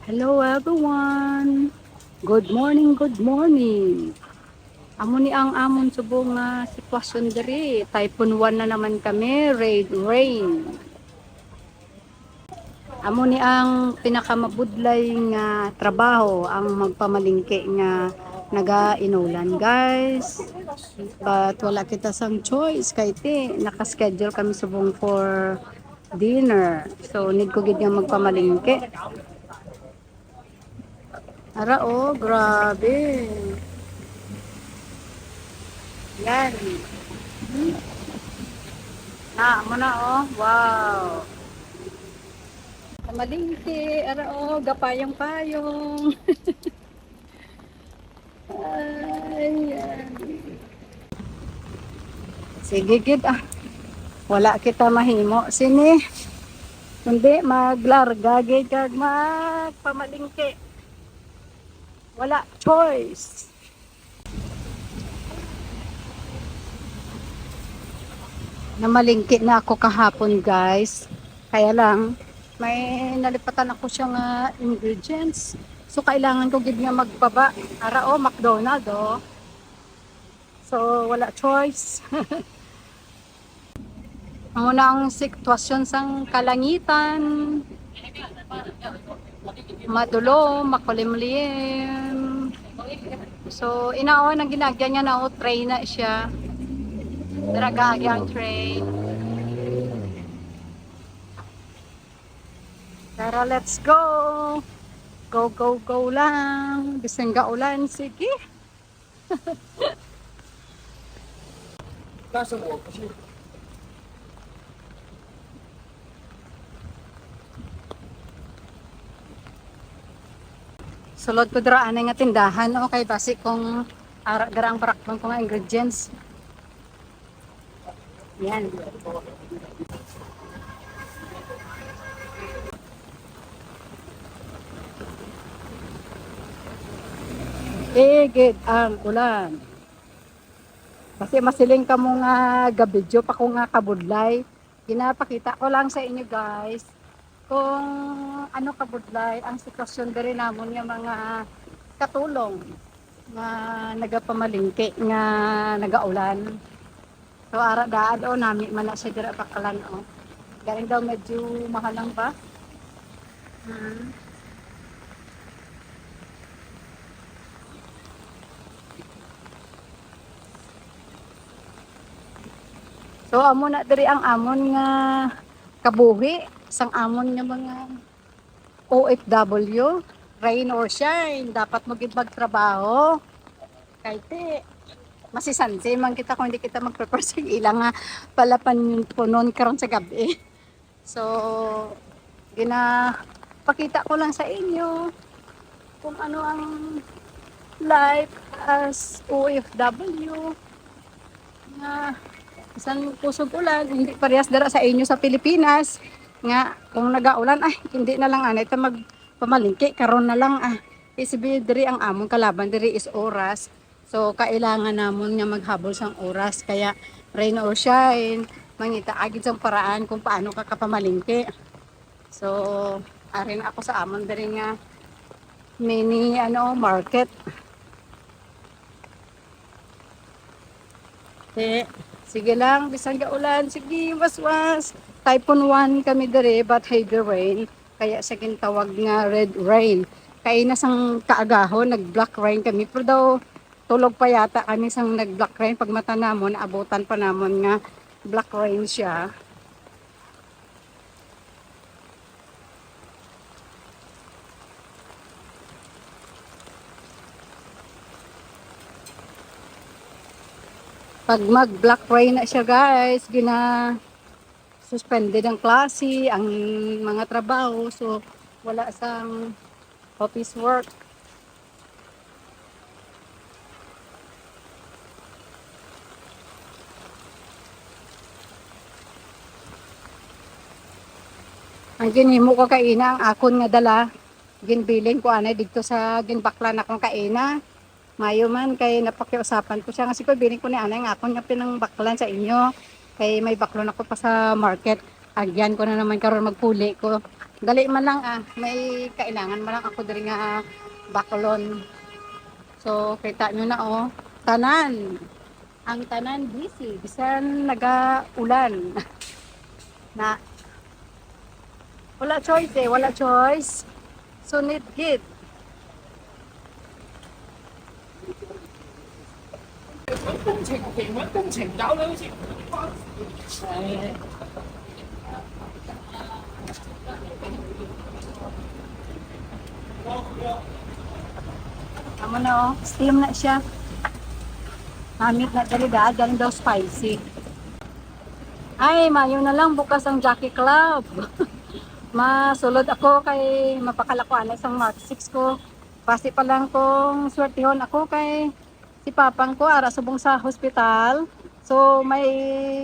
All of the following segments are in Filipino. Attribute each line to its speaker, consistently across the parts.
Speaker 1: Hello everyone. Good morning, good morning. Amo ni ang amon subong nga sitwasyon diri. Typhoon 1 na naman kami, rain. Amo ni ang pinakamabudlay nga trabaho ang magpamalingke nga naga-inulan, guys. But wala kita sang choice kay ti naka-schedule kami subong for dinner. So need ko gid nga magpamalingke. Ara oh, grabe. Yan. Mo na oh. Wow. Malingki. Ara oh, gapayong-payong. Ay, yan. Sige gid ah. Wala kita mahimo. Sini. Kundi maglarga gid kag magpamalingki. Wala choice. Namalingki na ako kahapon, guys. Kaya lang may nalipatan ako siyang ingredients. So kailangan ko gid nga magpaba. Ara oh, McDonald oh. So wala choice. Muna ang sitwasyon sang kalangitan. Madulo, makulimlim. So inaon ang ginagyan niya na oh, tray na siya. Dragagi ang tray. Tara, let's go! Go, go, go lang. Bisang gaulan, sige. Sulod ko draan nga tindahan. Okay, basi kung darang parakbang ko nga ingredients. Yan. Igid ang ulan. Kasi masiling ka mo nga gabidyo pa ko nga kabudlay. Ginapakita ko lang sa inyo, guys, kung ano kabudlay ang sitwasyon diri namon nga mga katulong nga nagapamalingki nga nagaulan. So ara daad o nami man na siya dira Bakalan o. Galing daw medyo mahal lang ba? So amo na diri ang amon nga kabuhi sang amon nga mga OFW, rain or shine, dapat mo gid magtrabaho. Kay ti masisansi man kita kung hindi kita mag-prepare sa ilang nga palapan yung punon karon sa gabi. So pakita ko lang sa inyo kung ano ang life as OFW nga isang kusog ulan, hindi parehas dara sa inyo sa Pilipinas nga kung nagaulan ay hindi na lang anay ta magpamalingki karon na lang isibi diri ang amon kalaban diri is oras. So kailangan namon nga maghabol sang oras kaya rain or shine mangita agid sang paraan kung paano ka kapamalingki. So arin ako sa amon diri nga mini market. Sige lang, bisang gaulan, sige, waswas. Typhoon 1 kami dere, but heavy rain. Kaya sa tawag nga red rain. Kaya na sang kaagahon, nag-black rain kami. Pero daw, tulog pa yata kami sang nag-black rain. Pag mata namon, abutan pa namon nga black rain siya. Pag mag-black rain na siya, guys, suspended ang klase, ang mga trabaho. So, wala sang office work. Ang ginhimo ko kaina, ang akon nga dala, ginbilin ko anay dito sa ginbaklan akong kaina. Mayo man kay napakiusapan ko siya kasi ko bilin ko ni anay nga akon nga pinang baklan sa inyo. Kay may baklon ako pa sa market. Agyan ko na naman karon magpuli ko. Dali man lang may kailangan man lang ako diri nga bakulon. So kita nyo na tanan. Ang tanan busy, bisan naga-ulan. Na wala choice wala choice. So need git. Amo na steam na siya. Namit na talaga, galing daw spicy. Ay, mayo na lang bukas ang Jockey Club. Masulod ako kay mapakalakuan na isang Mark 6 ko. Pasi pa lang kung swertihon ako kay si papang ko ara subong sa hospital. So may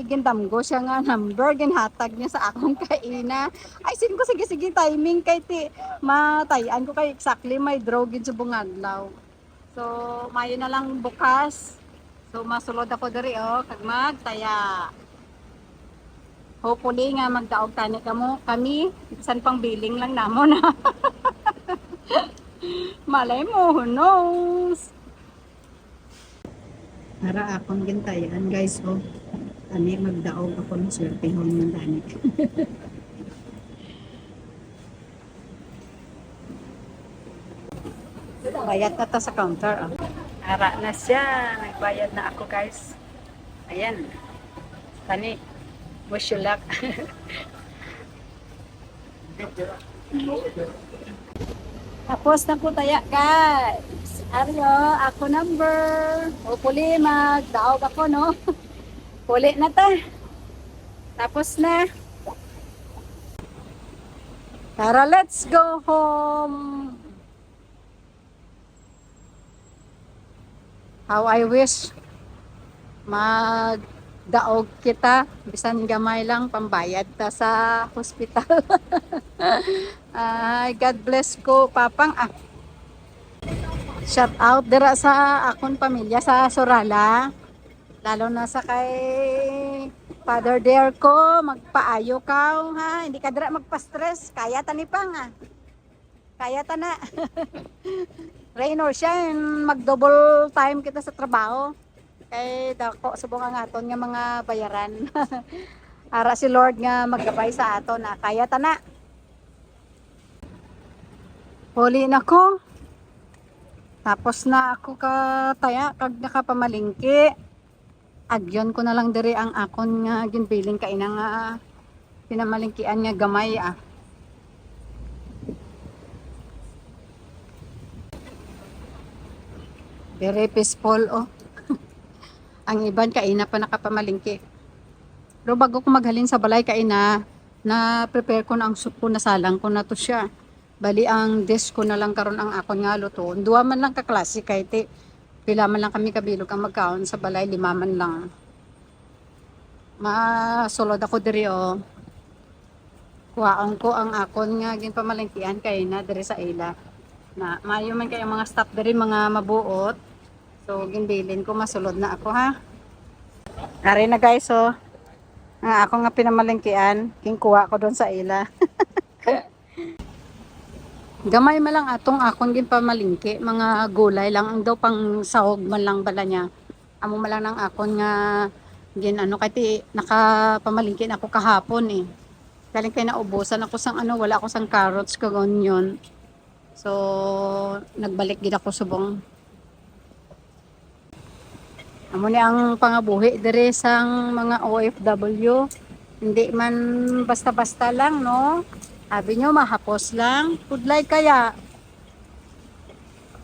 Speaker 1: gindamgo siya nga number ginhatag niya sa akong kaina. Ay sin ko sige timing kay ti matayan ko kay exactly may draw gid subong adlaw. So mayo na lang bukas. So masulod ako diri kag magtaya. Hopefully nga magdaog tani kami bisan pang billing lang namon. Malay mo, who knows? Para akong gintayan guys ani magdaog ako ng swertehon ng danik. Bayad na ta sa counter Ara na siya, nagbayad na ako guys. Ayan. Kani, wish you luck. Tapos na po taya guys. Aryo, ako number. Hopefully magdaog ako no. Puli na ta. Tapos na. Tara, let's go home. How I wish magdaog kita bisan gamay lang pambayad ta sa hospital. Ay, God bless ko papang shout out dira sa akon pamilya sa Sorala, lalo na sa kay Father Dare ko, magpaayo ka hindi ka dira magpa-stress, kaya ta ni pang kaya ta na. Rainor siya, mag-double time kita sa trabaho. Kay dako subong ang aton nga mga bayaran. Ara si Lord nga maggabay sa aton kaya ta na. Huli na ko. Tapos na ako taya kag nakapamalingki. Agyon ko na lang diri ang akon nga ginbiling kaina nga pinamalingkian nga gamay Very peaceful Ang iban kaina pa nakapamalingki. Pero bago ko maghalin sa balay kaina, na prepare ko na ang soup ko, nasalang ko na to siya. Bali ang dish ko na lang karon ang akon nga luto. Duwa man lang ka klase kay ti pila man lang kami kabilog ang magkaon sa balay, 5 man lang. Masulod ako diri kuhaan ko ang akon nga ginpamalingkian kay na diri sa ila. Na mayo man kay mga staff diri mga mabuot. So ginbilin ko masulod na ako Ari na guys ako nga pinamalingkian, kingkuha ko doon sa ila. Gamay man lang atong akon ginpamalingki, mga gulay lang ang daw pang sahog man lang bala niya. Amo man lang ng akon nga kay nakapamalingki ako kahapon Galing kay naubusan ako sang wala ako sang carrots kag onion. So nagbalik gid ako subong. Amo ni ang pangabuhi diri sang mga OFW. Hindi man basta-basta lang no. Sabi nyo mahapos lang. Pudlay kaya.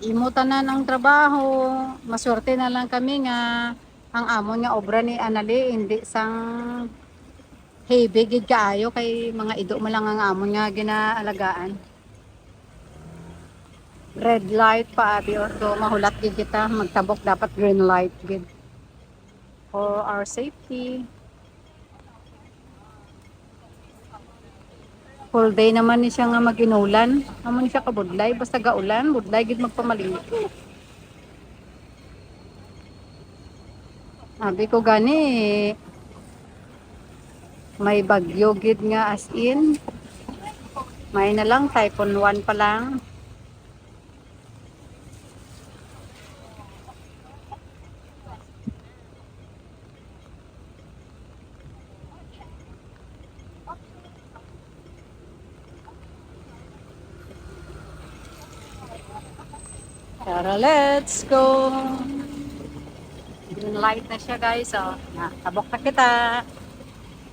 Speaker 1: Imo tanan ang trabaho. Maswerte na lang kami nga ang amon nga obra ni Anali hindi sang heavy gid kaayo kay mga ido mo lang ang amon nga ginaalagaan. Red light pa abi so mahulat gid kita, magtabok dapat green light gid. For our safety. Full day naman ni siya nga maginulan. Amo ni siya kabudlay basta gaulan, budlay gid magpamalingki. Sabi ko gani may bagyo gid nga as in May na lang, Typhoon 1 pa lang. Tara, let's go! Green light na siya guys, oh. Tabok na kita.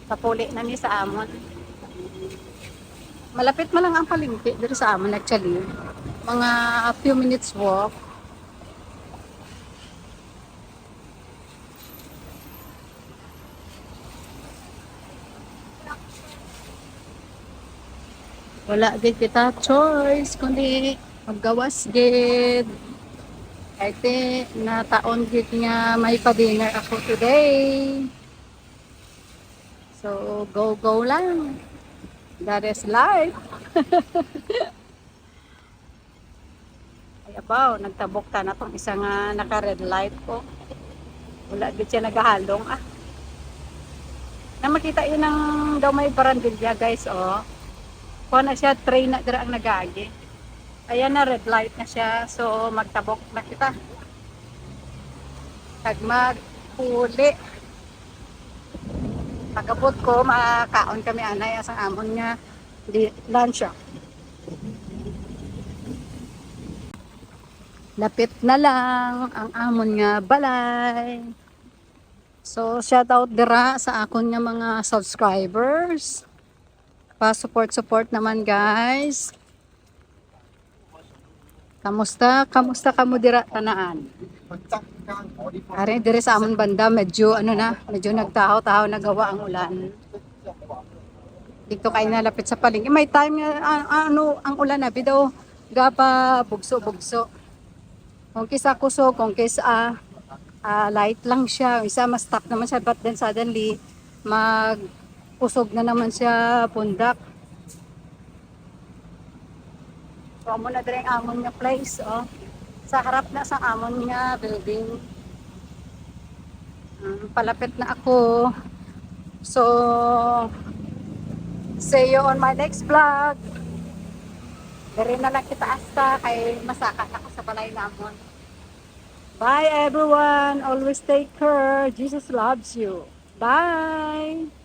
Speaker 1: Kapuli na ni sa amon. Malapit man lang ang palengke dito sa amon actually. Mga a few minutes walk. Wala gid kita choice kundi maggawas gid. Kaya na taon gid nga may pa-dinner ako today. So go lang. That is life. Ay abaw, nagtabok ta na tong isa nga naka-red light ko. Wala gid siya nagahalong ah. Na makita yun ng daw may barandilya guys oh. Kuha na siya, train na dira ang nagagi. Ayan na, red light na siya. So, magtabok na kita. Pag magpuli. Pagkabot ko, makakaon kami anay asang amon nga lunch. Lapit na lang ang amon nga balay. So, shout out dira sa akon nga mga subscribers. Pa-support naman guys. Kamusta kamo dira tanaan? Are dire sa amon banda medyo medyo nagtahaw-tahaw nagawa ang ulan. Dito kay nalapit sa palengke. May time nga ang ulan na bidaw gapa bugso-bugso. Kung kisa kusog, kung kisa light lang siya, isa mas stuck naman siya but then suddenly kusog na naman siya pundak. So amo na dire ang amon nga place oh. Sa harap na sa amon nga building. Palapit na ako. So see you on my next vlog. Dire na lang kita asta kay masaka na ako sa balay namon. Bye everyone. Always take care. Jesus loves you. Bye.